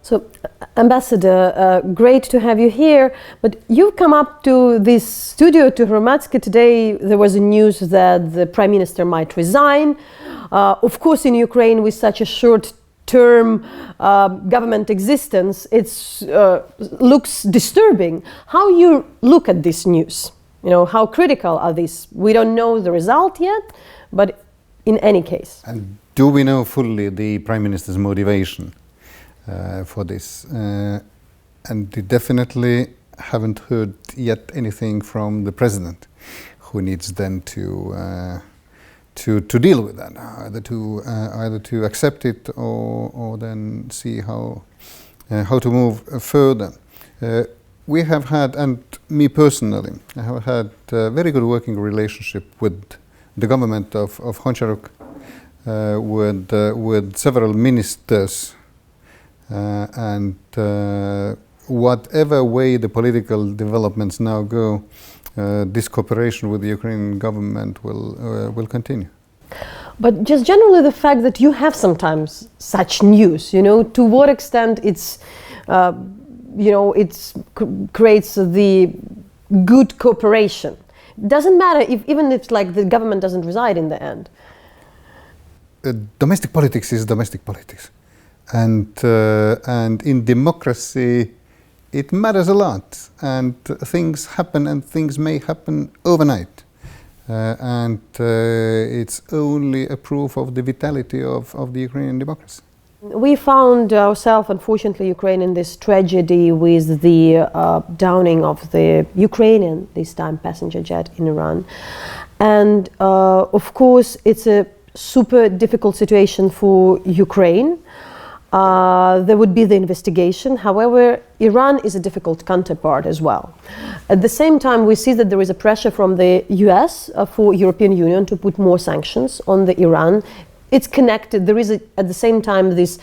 So, Ambassador, great to have you here, but you've come up to this studio, to Hromadske today. There was a news that the Prime Minister might resign. Of course, in Ukraine, with such a short-term government existence, it looks disturbing. How you look at this news? You know, how critical are these? We don't know the result yet, but in any case. And do we know fully the Prime Minister's motivation for this? And we definitely haven't heard yet anything from the President, who needs then to deal with that, either to accept it or then see how to move further. We have had, and me personally, I have had a very good working relationship with the government of Hromadske, with several ministers, and whatever way the political developments now go, this cooperation with the Ukrainian government will continue. But just generally the fact that you have sometimes such news, you know, to what extent it's, you know, it creates the good cooperation. Doesn't matter even if like the government doesn't reside in the end. Domestic politics is domestic politics, and in democracy it matters a lot, and things happen, and things may happen overnight, and it's only a proof of the vitality of the Ukrainian democracy. We found ourselves, unfortunately, Ukraine in this tragedy with the downing of the Ukrainian, this time passenger jet in Iran. And of course, it's a super difficult situation for Ukraine. There would be the investigation. However, Iran is a difficult counterpart as well. At the same time, we see that there is a pressure from the US for European Union to put more sanctions on the Iran. It's connected. There is, at the same time, this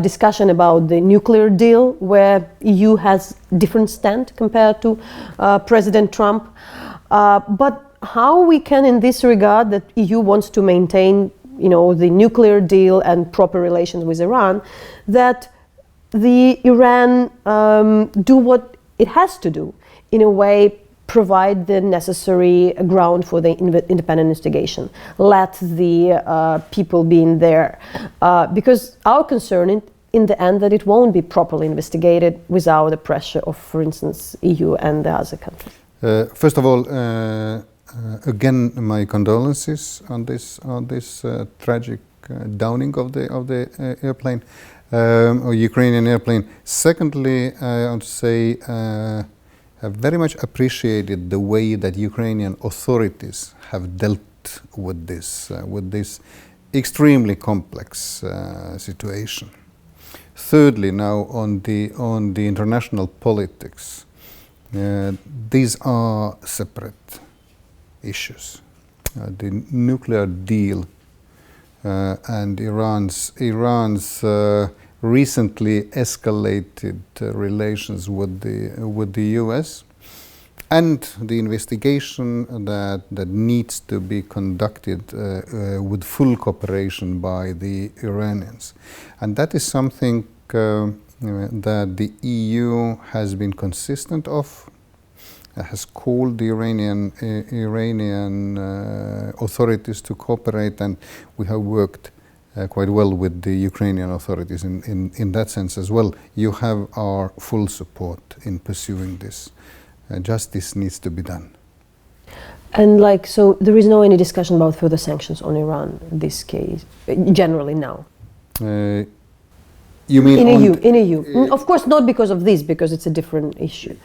discussion about the nuclear deal, where EU has different stand compared to President Trump. But how we can, in this regard, that EU wants to maintain, you know, the nuclear deal and proper relations with Iran, that the Iran do what it has to do, in a way, provide the necessary ground for the independent investigation. Let the people be in there. Because our concern in the end that it won't be properly investigated without the pressure of, for instance, EU and the other countries. First of all, again, my condolences on this tragic downing of the airplane, or Ukrainian airplane. Secondly, I want to say I very much appreciated the way that Ukrainian authorities have dealt with this extremely complex situation. Thirdly, now on the international politics, these are separate issues. The nuclear deal and Iran's recently escalated relations with the US, and the investigation that needs to be conducted with full cooperation by the Iranians. And that is something that the EU has been consistent of, has called the Iranian authorities to cooperate, and we have worked quite well with the Ukrainian authorities in that sense as well. You have our full support in pursuing this. Justice needs to be done. And like, so there is no any discussion about further sanctions on Iran in this case, generally now? You mean in EU? Of course not because of this, because it's a different issue.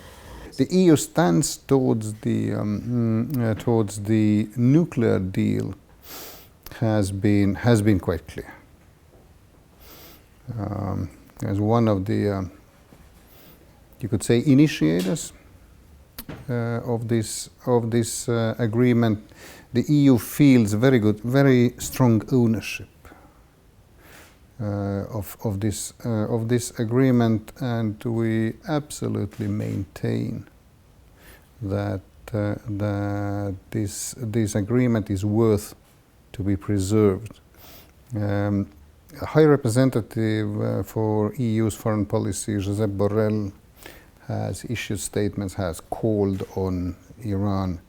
The EU stands towards the nuclear deal has been quite clear. As one of the, you could say, initiators of this agreement, the EU feels very strong ownership of this agreement, and we absolutely maintain that this agreement is worth to be preserved. High Representative for EU's foreign policy, Josep Borrell, has issued statements, has called on Iran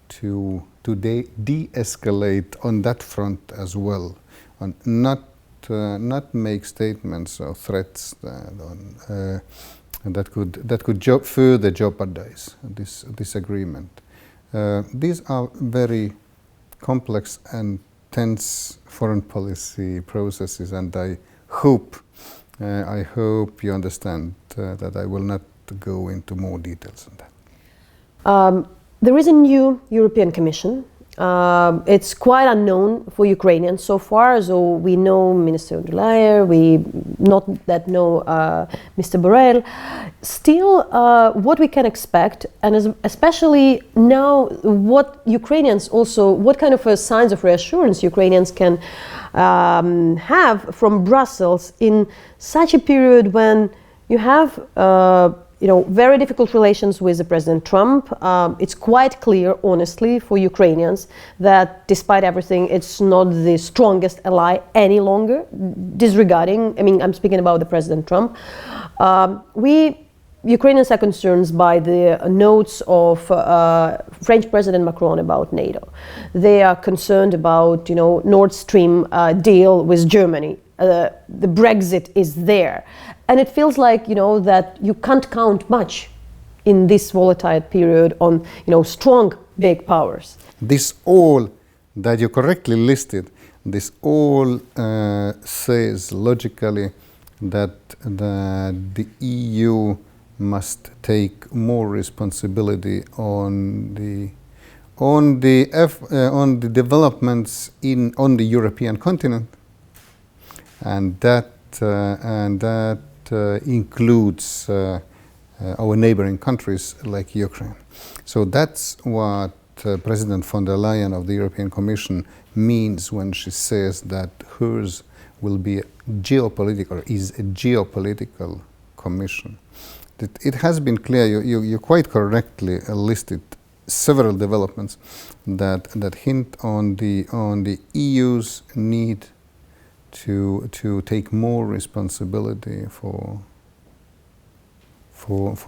to de-escalate on that front as well, and not make statements or threats that could further jeopardize this agreement. These are very complex and tense foreign policy processes, and I hope you understand that I will not go into more details on that. There is a new European Commission. It's quite unknown for Ukrainians so far. So we know Minister von der Leyen, we not that know Mr. Borrell. Still, what we can expect, and especially now, what kind of signs of reassurance Ukrainians can have from Brussels in such a period when you have very difficult relations with President Trump. It's quite clear, honestly, for Ukrainians that despite everything, it's not the strongest ally any longer, disregarding, I'm speaking about the President Trump. Ukrainians are concerned by the notes of French President Macron about NATO. They are concerned about, Nord Stream deal with Germany. The Brexit is there. And it feels like, that you can't count much in this volatile period on, strong, big powers. This all that you correctly listed, this all says logically that the EU must take more responsibility on the developments on the European continent, and that includes our neighboring countries like Ukraine. So that's what President von der Leyen of the European Commission means when she says that hers will be is a geopolitical commission. It has been clear, you quite correctly listed several developments that hint on the EU's need to take more responsibility for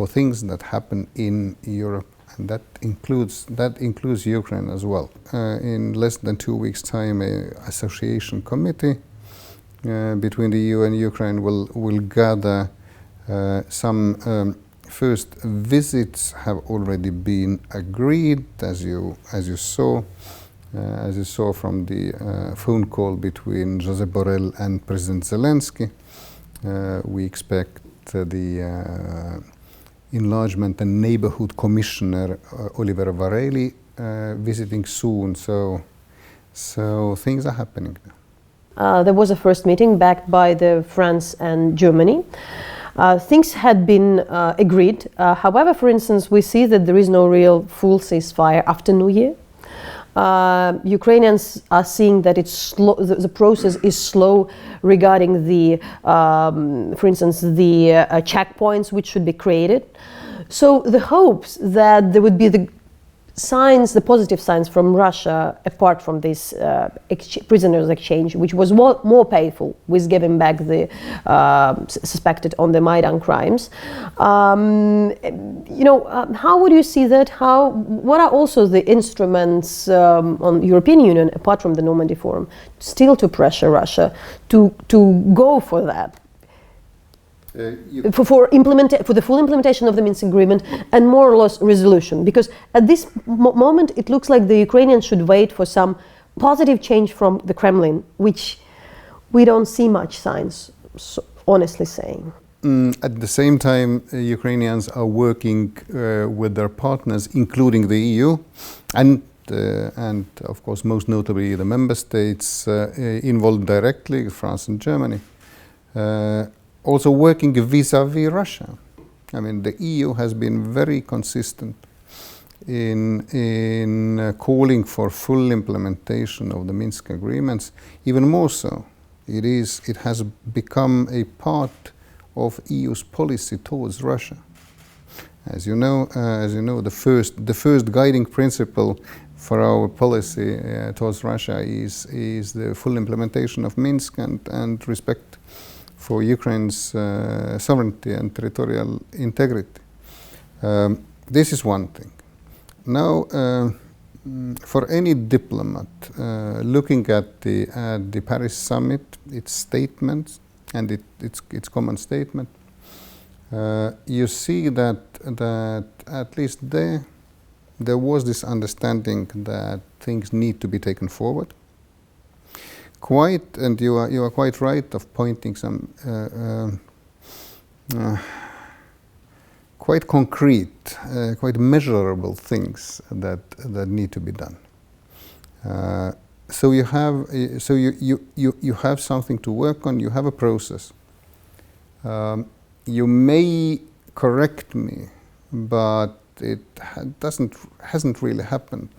things that happen in Europe, and that includes Ukraine as well. In less than 2 weeks' time, an association committee between the EU and Ukraine will gather. Some first visits have already been agreed, as you saw. As you saw from the phone call between Josep Borrell and President Zelensky. We expect the Enlargement and Neighborhood Commissioner Oliver Varela visiting soon, so things are happening now. There was a first meeting backed by France and Germany. Things had been agreed. However, for instance, we see that there is no real full ceasefire after New Year. Ukrainians are seeing that it's slow, the process is slow regarding for instance, the checkpoints which should be created. So the hopes that there would be the positive signs from Russia, apart from this prisoners exchange, which was more painful, with giving back the suspected on the Maidan crimes. How would you see that? What are also the instruments on European Union, apart from the Normandy Forum, still to pressure Russia to go for that? For the full implementation of the Minsk agreement and more or less resolution, because at this moment it looks like the Ukrainians should wait for some positive change from the Kremlin, which we don't see much signs, honestly saying. At the same time, Ukrainians are working with their partners, including the EU, and of course most notably the member states involved directly, France and Germany. Also working vis-à-vis Russia. The EU has been very consistent in calling for full implementation of the Minsk agreements. Even more so, it has become a part of EU's policy towards Russia. As you know, the first guiding principle for our policy towards Russia is the full implementation of Minsk and respect for Ukraine's sovereignty and territorial integrity. This is one thing. Now, for any diplomat looking at the Paris summit, its statements and its common statement, you see that at least there was this understanding that things need to be taken forward. And you are quite right of pointing some quite concrete, quite measurable things that need to be done. So you have something to work on. You have a process. You may correct me, but it hasn't really happened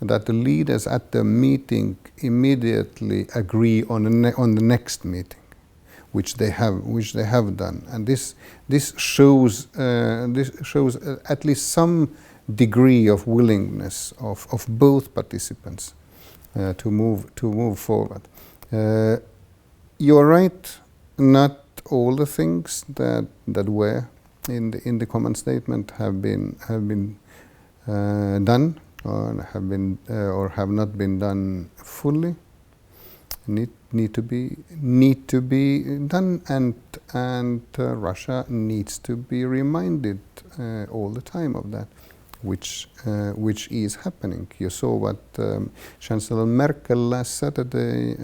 that the leaders at the meeting immediately agree on the next meeting, which they have done, and this shows at least some degree of willingness of both participants to move forward. You are right. Not all the things that were in the common statement have been done or have not been done fully. Need to be done, and Russia needs to be reminded all the time of that, which is happening. You saw what Chancellor Merkel last Saturday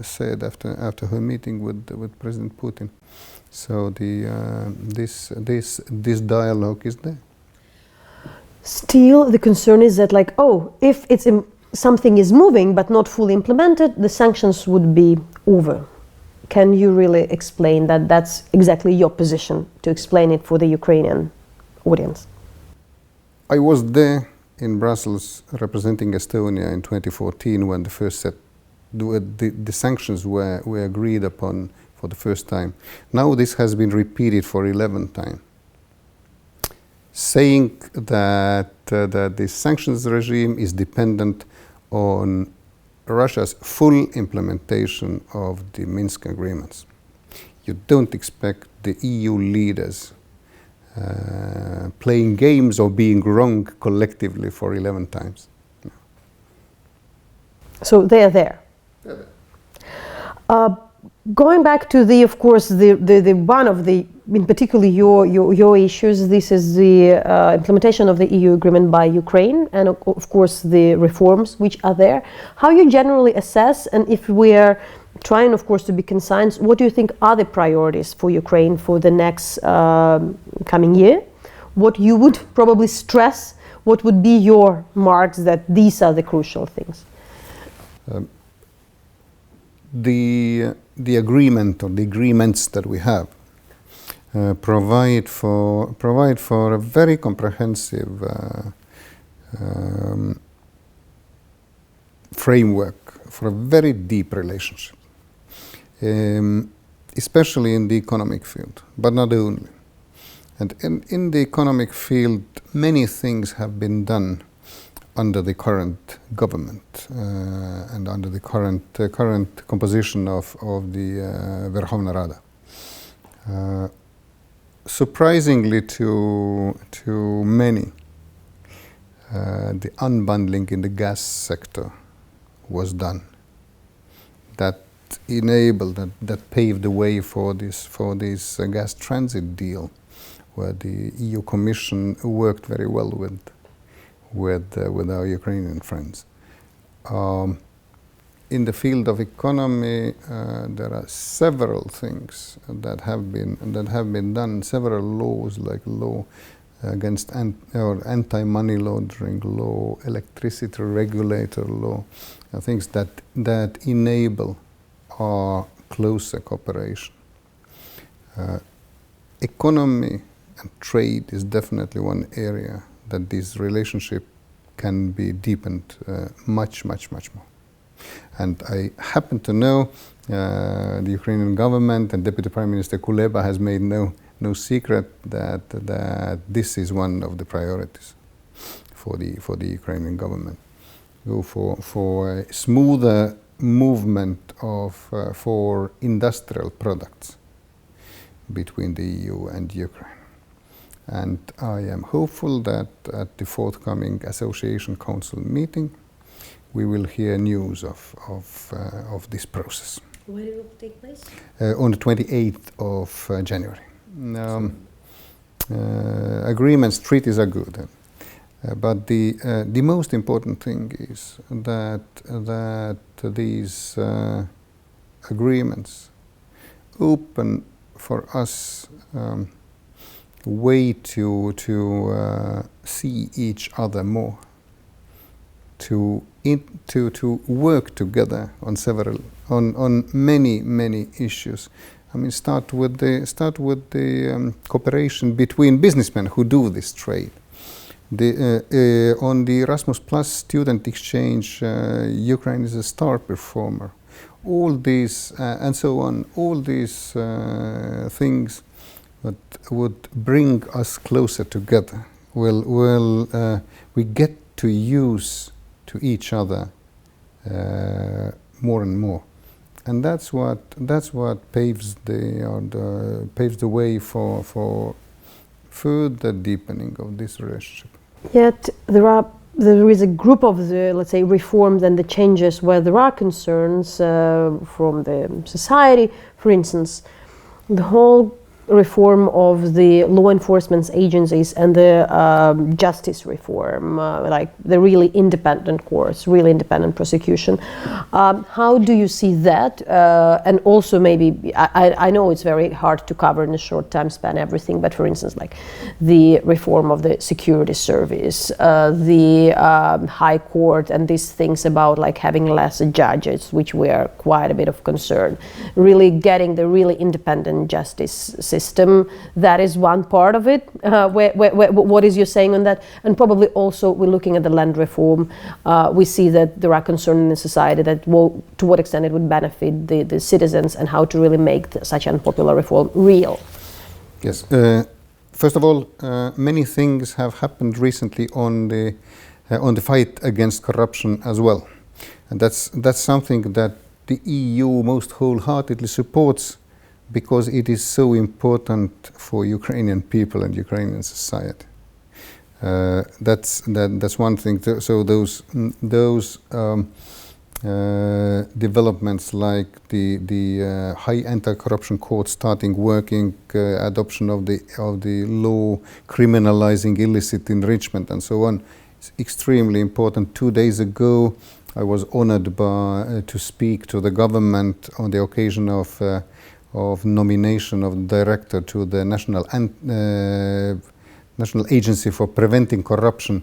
said after her meeting with President Putin. So this dialogue is there. Still, the concern is that, like, if something is moving but not fully implemented, the sanctions would be over. Can you really explain that? That's exactly your position, to explain it for the Ukrainian audience. I was there in Brussels representing Estonia in 2014 when the first set, the sanctions were agreed upon for the first time. Now this has been repeated for 11th time, saying that the sanctions regime is dependent on Russia's full implementation of the Minsk agreements. You don't expect the EU leaders playing games or being wrong collectively for 11 times. No. So they are there. They're there. Going back to the one of the, in particular your issues, this is the implementation of the EU agreement by Ukraine, and of course the reforms which are there. How you generally assess, and if we are trying, of course, to be concise, what do you think are the priorities for Ukraine for the next coming year? What you would probably stress? What would be your marks that these are the crucial things? The agreement or the agreements that we have provide for a very comprehensive framework for a very deep relationship, especially in the economic field, but not only. And in the economic field, many things have been done under the current government and under the current composition of the Verkhovna Rada. Surprisingly to many, the unbundling in the gas sector was done. That enabled, that paved the way for this gas transit deal, where the EU Commission worked very well with our Ukrainian friends. In the field of economy, there are several things that have been done. Several laws, like law against anti-money laundering law, electricity regulator law, things that enable our closer cooperation. Economy and trade is definitely one area that this relationship can be deepened much more. And I happen to know the Ukrainian government and Deputy Prime Minister Kuleba has made no secret that this is one of the priorities for the Ukrainian government. go for a smoother movement of for industrial products between the EU and Ukraine. And I am hopeful that at the forthcoming Association Council meeting, we will hear news of this process. When it will take place? On the 28th of January. Agreements, treaties are good. But the most important thing is that these agreements open for us way to see each other more, to work together on many issues. I mean, start with the cooperation between businessmen who do this trade. On the Erasmus Plus student exchange, Ukraine is a star performer. All these and so on, all these things that would bring us closer together. We get to use to each other more and more, and that's what paves the way for further deepening of this relationship. Yet there is a group of the, let's say, reforms and the changes where there are concerns from the society. For instance, the whole reform of the law enforcement agencies and the justice reform, like the really independent courts, really independent prosecution. How do you see that? And also maybe, I know it's very hard to cover in a short time span everything, but for instance, like the reform of the security service, the high court, and these things about like having less judges, which were quite a bit of concern. Really getting the really independent justice system, that is one part of it. What is your saying on that? And probably also we're looking at the land reform. We see that there are concerns in the society that to what extent it would benefit the citizens and how to really make such unpopular reform real. Yes. First of all, many things have happened recently on the fight against corruption as well, and that's something that the EU most wholeheartedly supports, because it is so important for Ukrainian people and Ukrainian society. That's one thing. So those developments like the high anti-corruption court starting working, adoption of the law criminalizing illicit enrichment and so on, is extremely important. 2 days ago, I was honored to speak to the government on the occasion of nomination of director to the National Agency for Preventing Corruption.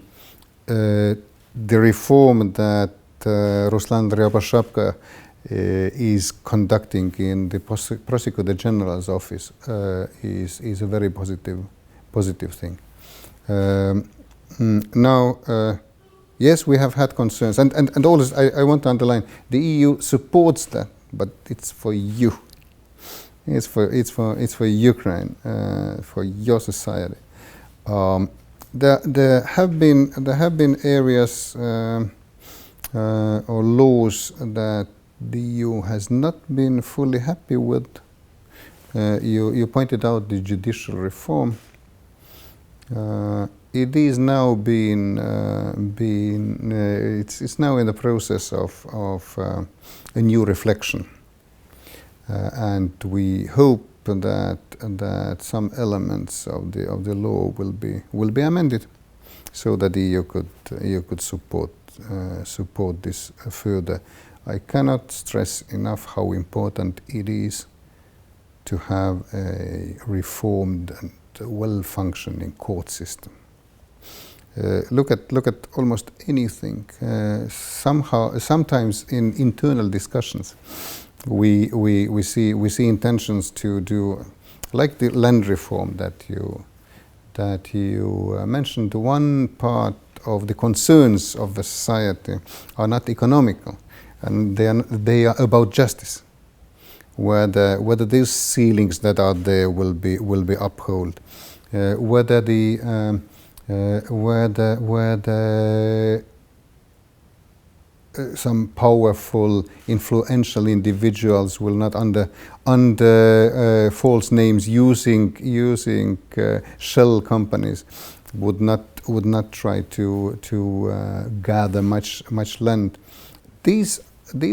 The reform that Ruslan Ryabashapka is conducting in the Prosecutor General's office is a very positive thing. Now, yes, we have had concerns, and always I want to underline, the EU supports that, but it's for you. It's for Ukraine, for your society. There have been areas or laws that the EU has not been fully happy with. You pointed out the judicial reform. It is now it's now in the process of a new reflection. And we hope that some elements of the law will be amended, so that the EU could support this further. I cannot stress enough how important it is to have a reformed and well-functioning court system. Look at almost anything. Sometimes in internal discussions, we see intentions to do, like the land reform that you mentioned. One part of the concerns of the society are not economical, and they are about justice. Whether these ceilings that are there will be upheld, whether some powerful, influential individuals will not under false names using shell companies would not try to gather much land. These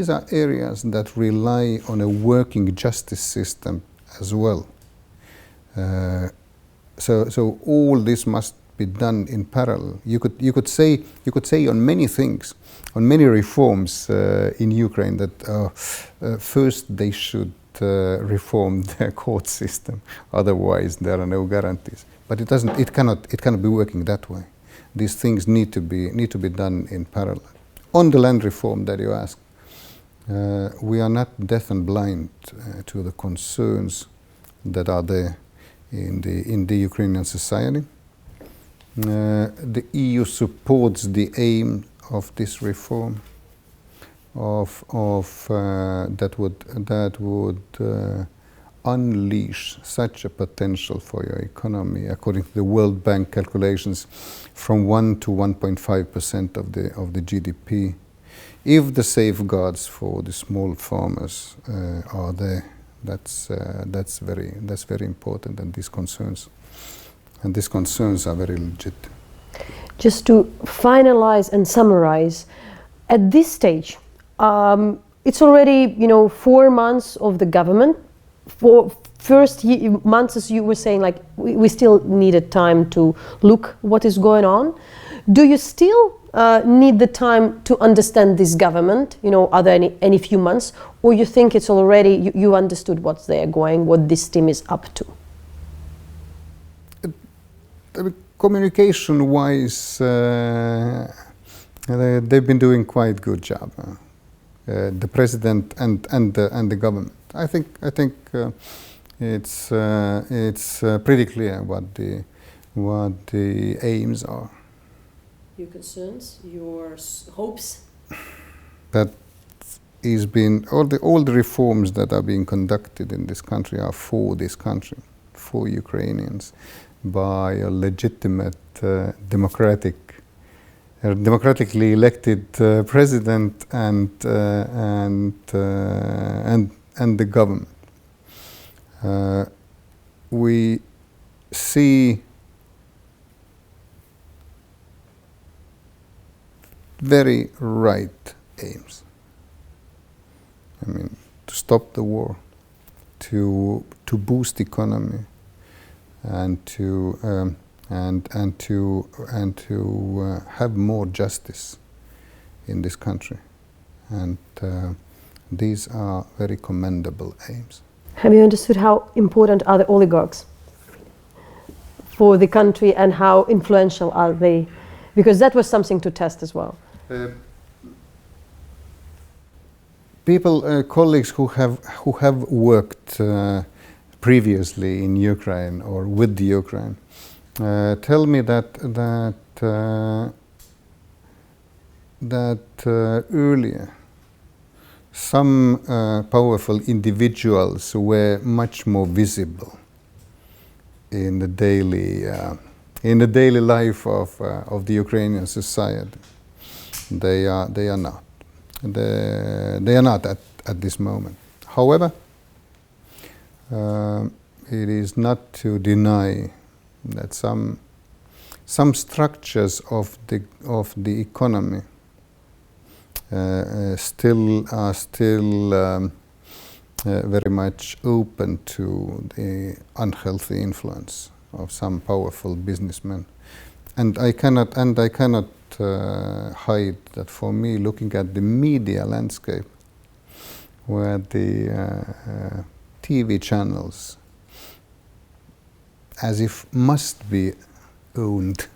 are areas that rely on a working justice system as well. So all this must be done in parallel. You could say on many things, on many reforms in Ukraine, that first they should reform their court system. Otherwise, there are no guarantees. But it doesn't. It cannot be working that way. These things need to be done in parallel. On the land reform that you asked, we are not deaf and blind to the concerns that are there in the Ukrainian society. The EU supports the aim of this reform, that would unleash such a potential for your economy, according to the World Bank calculations, from 1 to 1.5% of the GDP, if the safeguards for the small farmers are there. That's very important, and these concerns are very legit. Just to finalize and summarize, at this stage, it's already 4 months of the government. For first months, as you were saying, like we still needed time to look what is going on. Do you still need the time to understand this government? Are there any few months, or you think it's already you understood what's there going, what this team is up to? Communication-wise, they've been doing quite good job. The president and the government. I think it's pretty clear what the aims are. Your concerns, your hopes. That is been all the reforms that are being conducted in this country are for this country, for Ukrainians, by a legitimate, democratically elected president and the government. We see very right aims. I mean, to stop the war, to boost economy, and to have more justice in this country, and these are very commendable aims. Have you understood how important are the oligarchs for the country, and how influential are they? Because that was something to test as well. Colleagues who have worked previously in Ukraine or with the Ukraine tell me that earlier some powerful individuals were much more visible in the daily life of the Ukrainian society. They are not. They are not at this moment. However, it is not to deny that some structures of the economy are still very much open to the unhealthy influence of some powerful businessmen, and I cannot hide that for me, looking at the media landscape, where the TV channels as if must be owned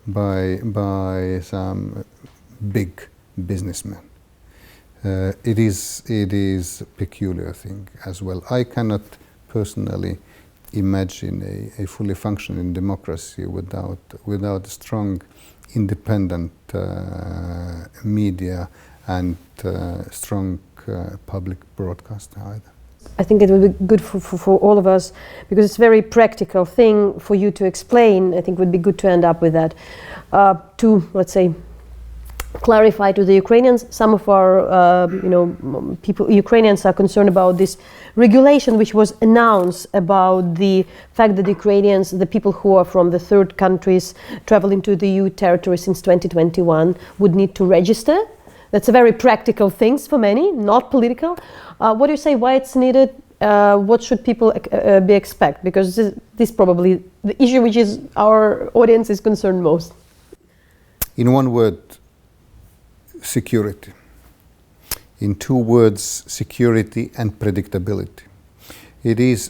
by some big businessmen. It is a peculiar thing as well. I cannot personally imagine a fully functioning democracy without a strong independent media and strong public broadcast either. I think it would be good for all of us, because it's a very practical thing for you to explain. I think it would be good to end up with that. To, let's say, clarify to the Ukrainians. Some of our, Ukrainians are concerned about this regulation which was announced about the fact that Ukrainians, the people who are from the third countries traveling to the EU territory since 2021, would need to register. That's a very practical thing for many, not political. What do you say, why it's needed? What should people be expect? Because this probably the issue which is our audience is concerned most. In one word, security. In two words, security and predictability. It is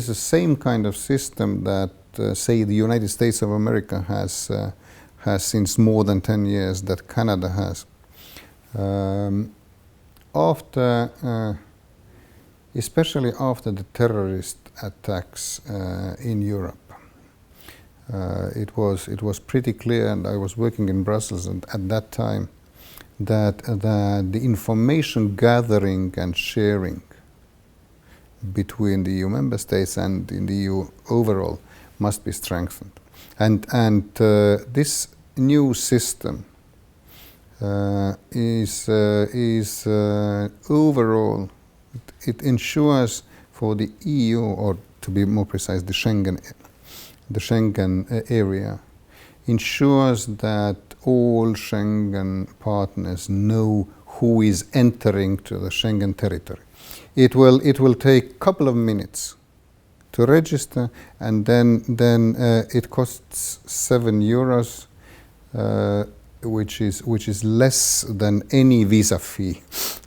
the same kind of system that, say, the United States of America has since more than 10 years, that Canada has. Especially after the terrorist attacks in Europe, it was pretty clear, and I was working in Brussels and at that time, that the information gathering and sharing between the EU member states and in the EU overall must be strengthened. And this new system is overall, it ensures for the EU, or to be more precise, the Schengen area, ensures that all Schengen partners know who is entering to the Schengen territory. It will take a couple of minutes to register, and then it costs €7, which is less than any visa fee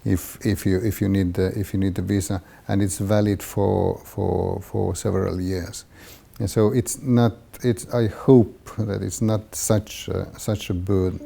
if you need the visa, and it's valid for several years. And so it's not. I hope that it's not such a burden.